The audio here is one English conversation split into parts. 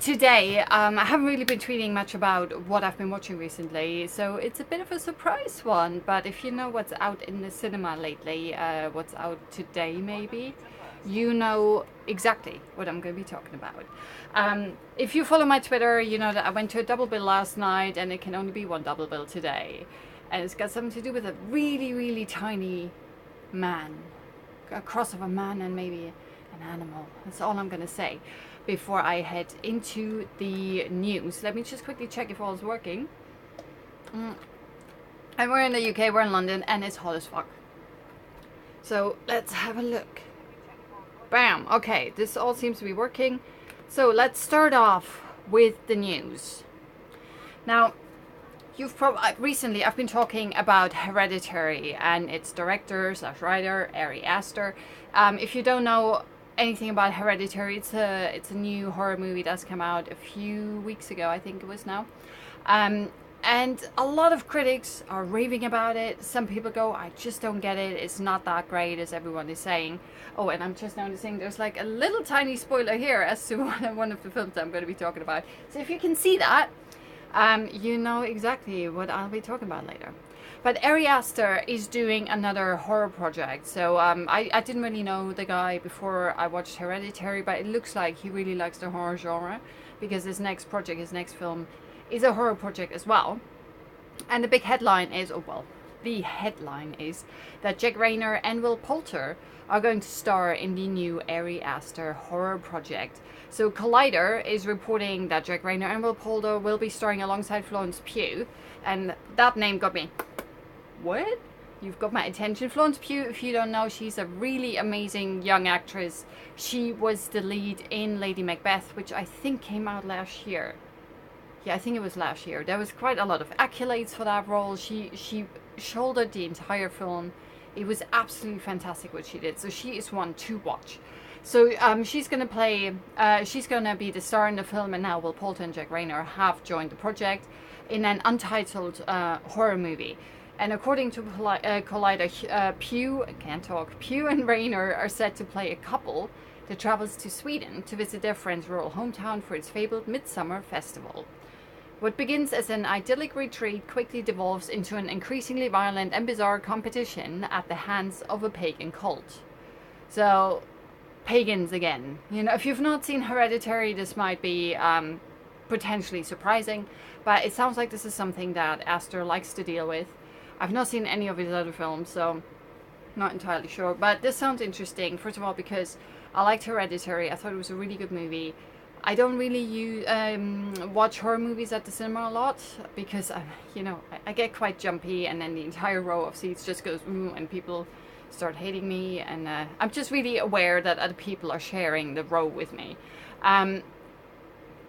today, I haven't really been tweeting much about what I've been watching recently, so it's a bit of a surprise one. But if you know what's out in the cinema lately, what's out today maybe, you know exactly what I'm going to be talking about. If you follow my Twitter, you know that I went to a double bill last night and it can only be one double bill today. And it's got something to do with a really, really tiny man. A cross of a man and maybe an animal. That's all I'm going to say before I head into the news. Let me just quickly check if all is working. And we're in the UK, we're in London, and it's hot as fuck. So let's have a look. Bam! Okay, this all seems to be working. So let's start off with the news. Now, you've recently I've been talking about Hereditary and its director / writer Ari Aster. If you don't know anything about Hereditary, it's a new horror movie that's come out a few weeks ago, I think it was now. And a lot of critics are raving about it. Some people go, I just don't get it. It's not that great as everyone is saying. Oh, and I'm just noticing there's like a little tiny spoiler here as to one of the films I'm going to be talking about. So if you can see that, you know exactly what I'll be talking about later. But Ari Aster is doing another horror project. So I didn't really know the guy before I watched Hereditary, but it looks like he really likes the horror genre, because his next project, his next film, is a horror project as well. And the big headline is, the headline is that Jack Reynor and Will Poulter are going to star in the new Ari Aster horror project. So Collider is reporting that Jack Reynor and Will Poulter will be starring alongside Florence Pugh, and that name got me. What? You've got my attention. Florence Pugh, if you don't know, she's a really amazing young actress. She was the lead in Lady Macbeth, which I think came out last year. Yeah, I think it was last year. There was quite a lot of accolades for that role. She shouldered the entire film. It was absolutely fantastic what she did. So she is one to watch. So she's going to play, she's going to be the star in the film, and now Will Poulter and Jack Reynor have joined the project in an untitled horror movie. And according to Collider, Pugh and Reynor are set to play a couple that travels to Sweden to visit their friend's rural hometown for its fabled Midsummer Festival. What begins as an idyllic retreat quickly devolves into an increasingly violent and bizarre competition at the hands of a pagan cult. So, pagans again. You know, if you've not seen Hereditary, this might be potentially surprising, but it sounds like this is something that Aster likes to deal with. I've not seen any of his other films, so not entirely sure. But this sounds interesting, first of all, because I liked Hereditary. I thought it was a really good movie. I don't really watch horror movies at the cinema a lot because, I get quite jumpy, and then the entire row of seats just goes, and people start hating me. And I'm just really aware that other people are sharing the row with me.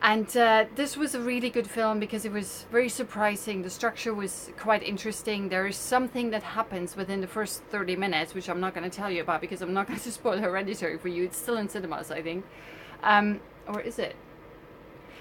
And this was a really good film because it was very surprising. The structure was quite interesting. There is something that happens within the first 30 minutes, which I'm not going to tell you about because I'm not going to spoil Hereditary for you. It's still in cinemas, I think. Or is it?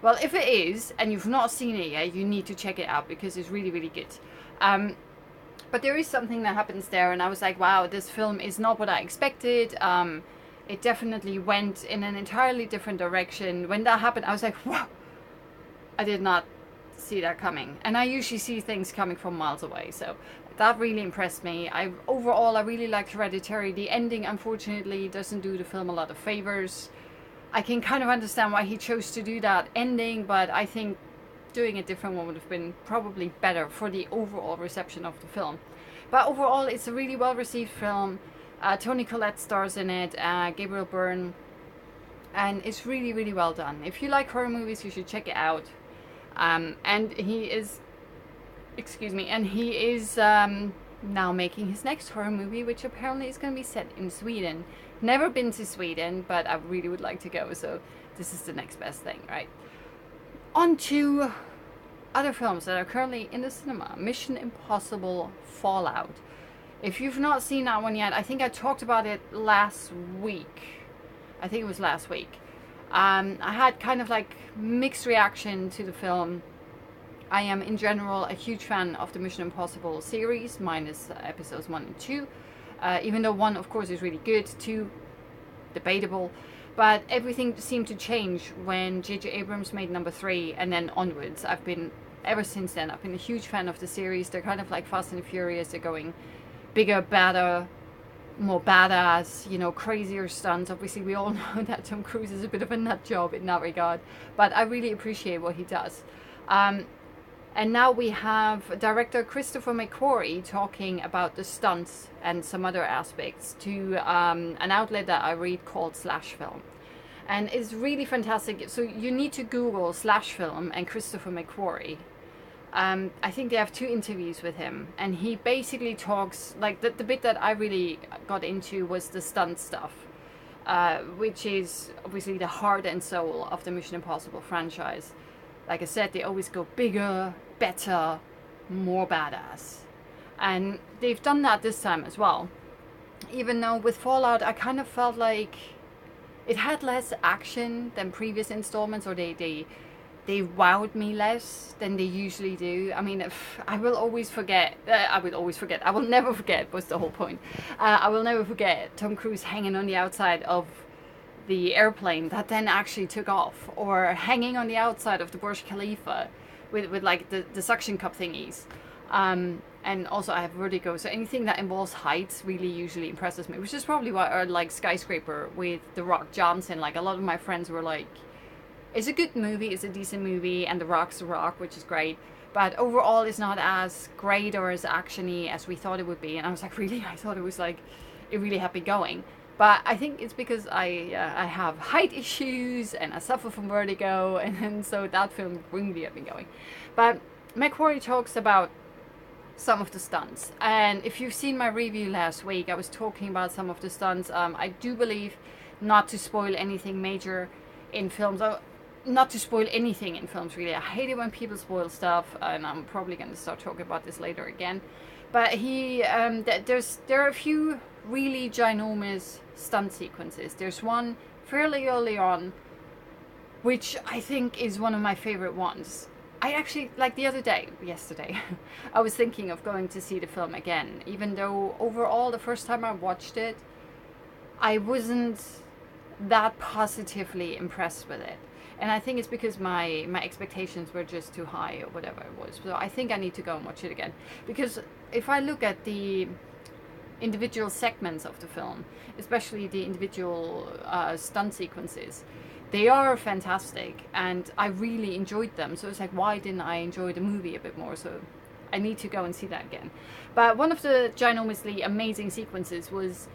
Well, if it is, and you've not seen it yet, you need to check it out because it's really, really good. But there is something that happens there, and I was like, wow, this film is not what I expected. It definitely went in an entirely different direction. When that happened, I was like, wow, I did not see that coming. And I usually see things coming from miles away, so that really impressed me. Overall, I really liked Hereditary. The ending, unfortunately, doesn't do the film a lot of favors. I can kind of understand why he chose to do that ending, but I think doing a different one would have been probably better for the overall reception of the film. But overall, it's a really well-received film. Toni Collette stars in it, Gabriel Byrne, and it's really, really well done. If you like horror movies, you should check it out. And he is now making his next horror movie, which apparently is going to be set in Sweden. Never been to Sweden, but I really would like to go, so this is the next best thing, right? On to other films that are currently in the cinema. Mission Impossible Fallout. If you've not seen that one yet, I think I talked about it last week. I think it was last week. I had kind of like mixed reaction to the film. I am in general a huge fan of the Mission Impossible series, minus episodes 1 and 2. Even though 1, of course, is really good, 2, debatable. But everything seemed to change when J.J. Abrams made number 3, and then onwards. Ever since then, I've been a huge fan of the series. They're kind of like Fast and Furious. They're going bigger, better, more badass, you know, crazier stunts. Obviously, we all know that Tom Cruise is a bit of a nut job in that regard, but I really appreciate what he does. And now we have director Christopher McQuarrie talking about the stunts and some other aspects to an outlet that I read called Slash Film. And it's really fantastic. So you need to Google Slash Film and Christopher McQuarrie. I think they have 2 interviews with him, and he basically talks, like the bit that I really got into was the stunt stuff, which is obviously the heart and soul of the Mission Impossible franchise. Like I said, they always go bigger, better, more badass. And they've done that this time as well. Even though with Fallout, I kind of felt like it had less action than previous installments, or they wowed me less than they usually do. I mean, I will never forget was the whole point. I will never forget Tom Cruise hanging on the outside of the airplane that then actually took off, or hanging on the outside of the Burj Khalifa with like the suction cup thingies. And also I have vertigo, so anything that involves heights really usually impresses me, which is probably why I like Skyscraper with The Rock Johnson. Like, a lot of my friends were like, it's a good movie, it's a decent movie, and The Rock's The Rock, which is great, but overall it's not as great or as actiony as we thought it would be. And I was like, really? I thought it was like, it really had me going. But I think it's because I have height issues and I suffer from vertigo, and so that film really had me going. But McQuarrie talks about some of the stunts, and if you've seen my review last week, I was talking about some of the stunts. I do believe not to spoil anything major in films, not to spoil anything in films really. I hate it when people spoil stuff, and I'm probably going to start talking about this later again. But there are a few really ginormous stunt sequences. There's one fairly early on, which I think is one of my favorite ones. I actually, like yesterday, I was thinking of going to see the film again, even though overall the first time I watched it, I wasn't that positively impressed with it. And I think it's because my expectations were just too high, or whatever it was. So I think I need to go and watch it again. Because if I look at the individual segments of the film, especially the individual stunt sequences, they are fantastic, and I really enjoyed them. So it's like, why didn't I enjoy the movie a bit more? So I need to go and see that again. But one of the ginormously amazing sequences was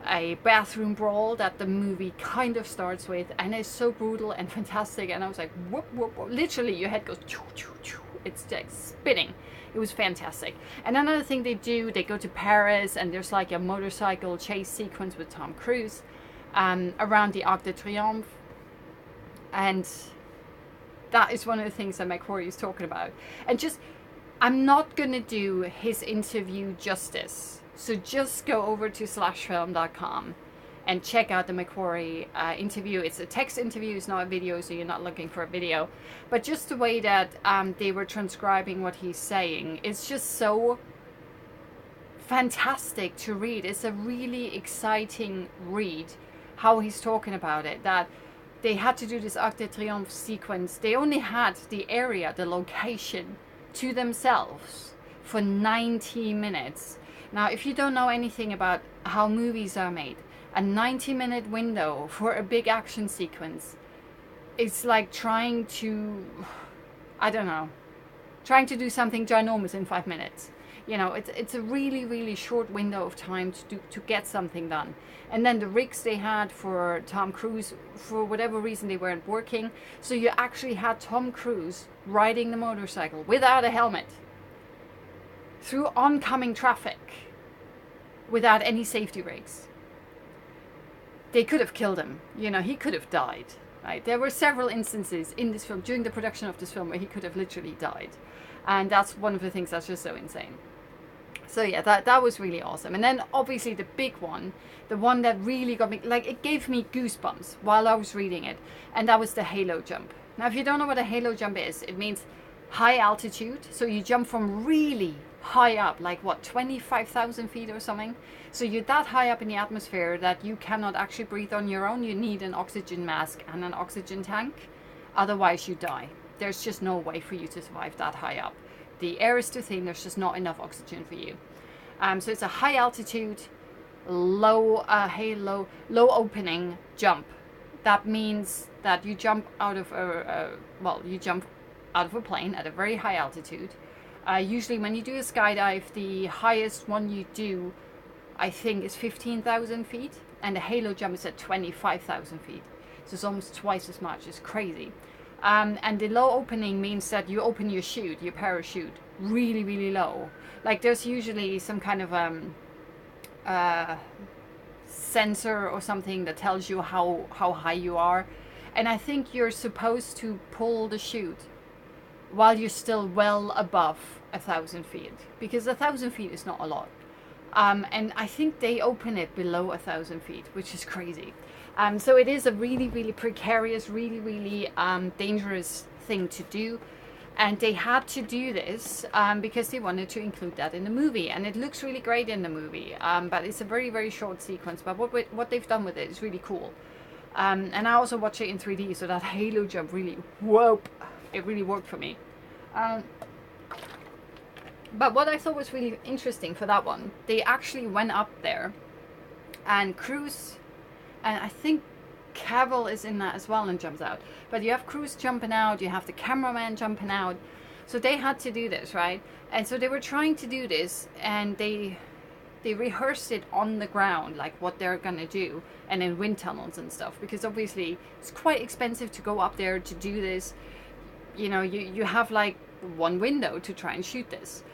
a bathroom brawl that the movie kind of starts with, and it's so brutal and fantastic. And I was like, whoop, whoop, whoop. Literally your head goes choo, choo, choo. It's like spinning. It was fantastic. And another thing they do, they go to Paris, and there's like a motorcycle chase sequence with Tom Cruise around the Arc de Triomphe. And that is one of the things that McQuarrie is talking about. And I'm not going to do his interview justice. So just go over to slashfilm.com and check out the McQuarrie interview. It's a text interview, it's not a video, so you're not looking for a video. But just the way that they were transcribing what he's saying, it's just so fantastic to read. It's a really exciting read, how he's talking about it, that they had to do this Arc de Triomphe sequence. They only had the area, the location, to themselves for 90 minutes. Now, if you don't know anything about how movies are made, a 90-minute window for a big action sequence, it's like trying to do something ginormous in 5 minutes. You know, it's a really, really short window of time to get something done. And then the rigs they had for Tom Cruise, for whatever reason, they weren't working. So you actually had Tom Cruise riding the motorcycle without a helmet through oncoming traffic without any safety rigs. They could have killed him. You know, he could have died. Right? There were several instances in this film, during the production of this film, where he could have literally died. And that's one of the things that's just so insane. So yeah, that was really awesome. And then obviously the big one, the one that really got me, like, it gave me goosebumps while I was reading it, and that was the halo jump. Now, if you don't know what a halo jump is, it means high altitude. So you jump from really, high up, like what, 25,000 feet or something. So you're that high up in the atmosphere that you cannot actually breathe on your own. You need an oxygen mask and an oxygen tank, otherwise you die. There's just no way for you to survive that high up. The air is too thin, there's just not enough oxygen for you. So it's a high altitude, low opening jump. That means that you jump out of a plane at a very high altitude. Usually when you do a skydive, the highest one you do, I think, is 15,000 feet, and the halo jump is at 25,000 feet. So it's almost twice as much. It's crazy. And the low opening means that you open your chute, your parachute, really, really low. Like there's usually some kind of sensor or something that tells you how high you are. And I think you're supposed to pull the chute while you're still well above 1,000 feet, because 1,000 feet is not a lot. And I think they open it below 1,000 feet, which is crazy. So it is a really, really precarious, really, really dangerous thing to do. And they had to do this because they wanted to include that in the movie. And it looks really great in the movie, but it's a very, very short sequence. But what they've done with it is really cool. And I also watched it in 3D, so that halo jump really, whoop, it really worked for me. But what I thought was really interesting for that one, they actually went up there, and Cruise, and I think Cavill is in that as well and jumps out. But you have Cruise jumping out, you have the cameraman jumping out. So they had to do this, right? And so they were trying to do this, and they rehearsed it on the ground, like what they're gonna do, and in wind tunnels and stuff, because obviously it's quite expensive to go up there to do this. You know, you have like one window to try and shoot this.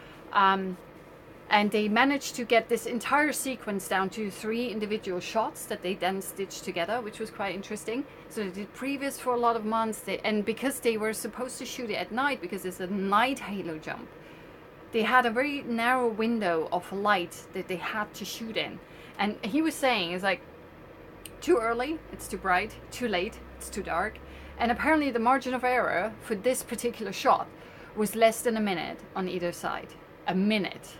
And they managed to get this entire sequence down to 3 individual shots that they then stitched together, which was quite interesting. So they did previous for a lot of months, and because they were supposed to shoot it at night, because it's a night halo jump, they had a very narrow window of light that they had to shoot in. And he was saying, it's like, too early, it's too bright, too late, it's too dark. And apparently the margin of error for this particular shot was less than a minute on either side. A minute.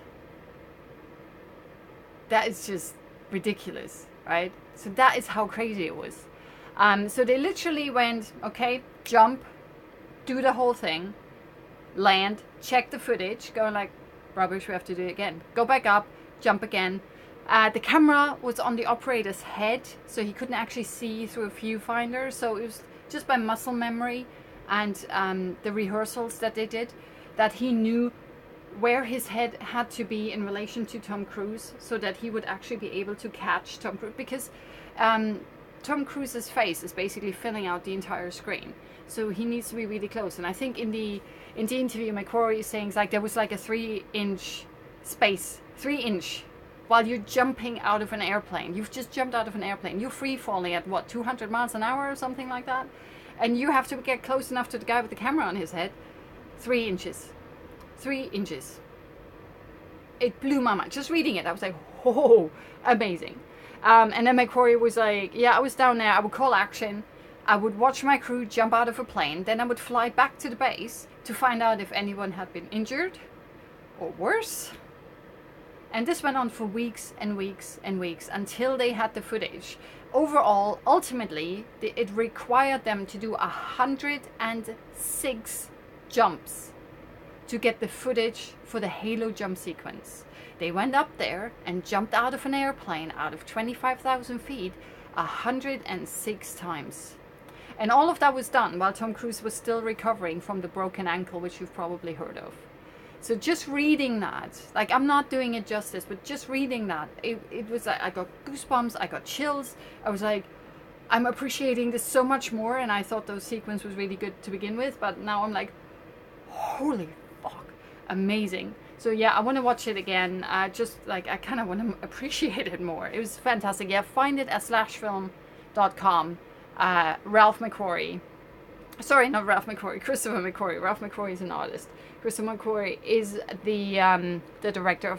That is just ridiculous, right? So that is how crazy it was. So they literally went, okay, jump, do the whole thing, land, check the footage, go like, rubbish, we have to do it again. Go back up, jump again. The camera was on the operator's head, so he couldn't actually see through a viewfinder. So it was just by muscle memory and the rehearsals that they did, that he knew where his head had to be in relation to Tom Cruise, so that he would actually be able to catch Tom Cruise, because Tom Cruise's face is basically filling out the entire screen, so he needs to be really close. And I think in the interview, McQuarrie is saying like there was like a 3-inch space, 3-inch, while you're jumping out of an airplane. You've just jumped out of an airplane. You're free falling at what, 200 miles an hour or something like that, and you have to get close enough to the guy with the camera on his head. 3 inches. 3 inches. It blew my mind. Just reading it, I was like, oh, amazing. And then McQuarrie was like, yeah, I was down there. I would call action. I would watch my crew jump out of a plane. Then I would fly back to the base to find out if anyone had been injured or worse. And this went on for weeks and weeks and weeks until they had the footage. Overall, ultimately, it required them to do 106 jumps to get the footage for the halo jump sequence. They went up there and jumped out of an airplane out of 25,000 feet 106 times. And all of that was done while Tom Cruise was still recovering from the broken ankle, which you've probably heard of. So just reading that, like, I'm not doing it justice, but just reading that, it was like, I got goosebumps, I got chills. I was like, I'm appreciating this so much more, and I thought those sequence was really good to begin with, but now I'm like, holy fuck, amazing. So yeah, I want to watch it again. Just like, I kind of want to appreciate it more. It was fantastic. Yeah, find it at slashfilm.com. Ralph McQuarrie. Sorry, not Ralph McQuarrie, Christopher McQuarrie. Ralph McQuarrie is an artist. Christopher McQuarrie is the director of